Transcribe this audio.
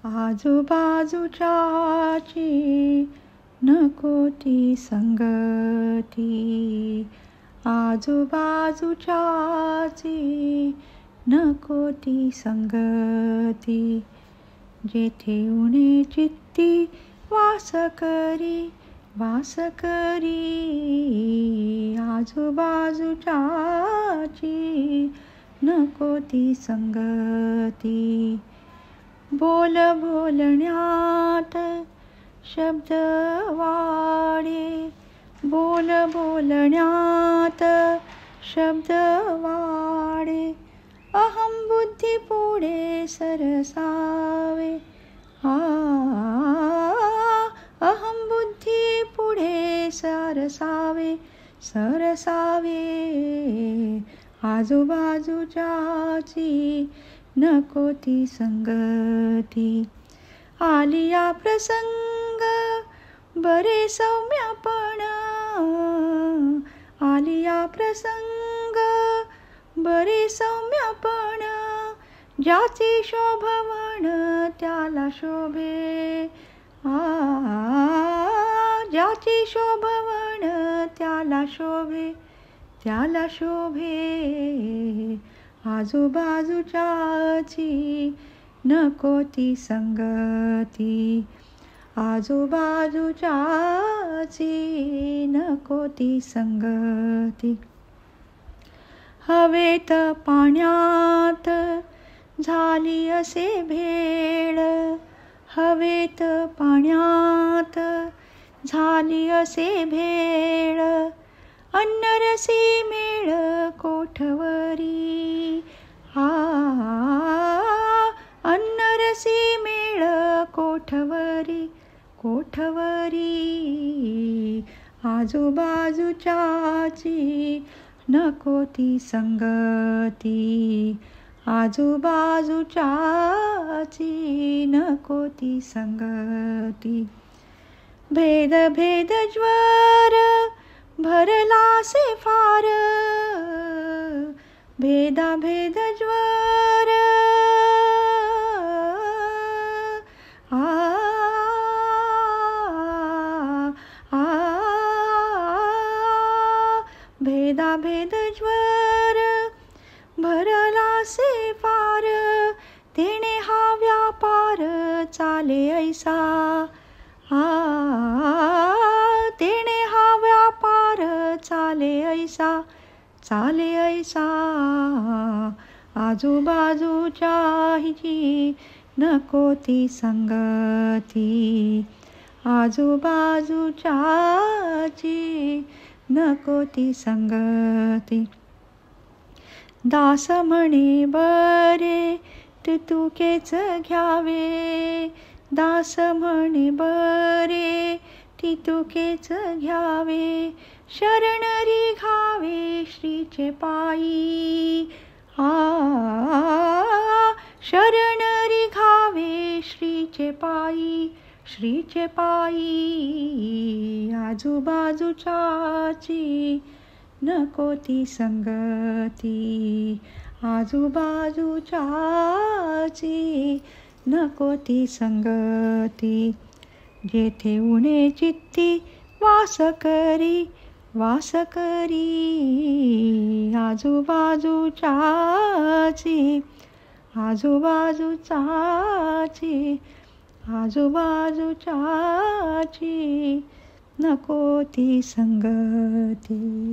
आजूबाजूच्याची नको ती संगती, आजूबाजूच्याची नको ती संगती, जेथे उणे चित्ती वास करी आजूबाजूच्याची नको ती संगती. बोल बोलण्यात शब्द वाढे, बोल बोलण्यात शब्द वाढे, अहम बुद्धी पुढे सरसावे, अहम बुद्धी पुढे सरसावे, आजूबाजूच्याची नको ती संगती. आलिया प्रसंग बरे सौम्यपण, आलिया प्रसंग बरे सौम्यपण, ज्याचे शोभवण त्याला शोभे, ज्याचे शोभवण त्याला शोभे, त्याला शोभे, आजूबाजूच्याची नको ती संगती, आजूबाजूच्याची नको ती संगती. हवेत पाण्यात झाली असे भेळ, हवेत पाण्यात झाली असे भेळ, अन्नरसी मेळ कोठवरी, अन्नरसी मेळ कोठवरी, आजूबाजूच्याची नको ती संगती, आजूबाजूच्याची नको ती संगती. भेद भेद ज्वर भरलासे फार, भेदा भेद ज्वर, भेदा भेद ज्वर भरलासे फार, तेणे हा व्यापार चाले ऐसा, तेणे हा व्यापार चाले ऐसा, आजूबाजूच्याची नको ती संगती, आजूबाजूच्याची नको ती संगती. दास म्हणे बरे तुकेच घ्यावे, दास म्हणे बरे तुकेच घ्यावे, शरणरी घावे श्रीचे पायी, शरणरी घावे श्रीचे पायी, श्रीचे पायी, आजूबाजूच्याची नको ती संगती, आजूबाजूच्याची नको ती संगती, जेथे उणे चित्ती वास करी आजूबाजूच्याची, आजूबाजूच्याची, आजूबाजूच्याची नको ती संगती.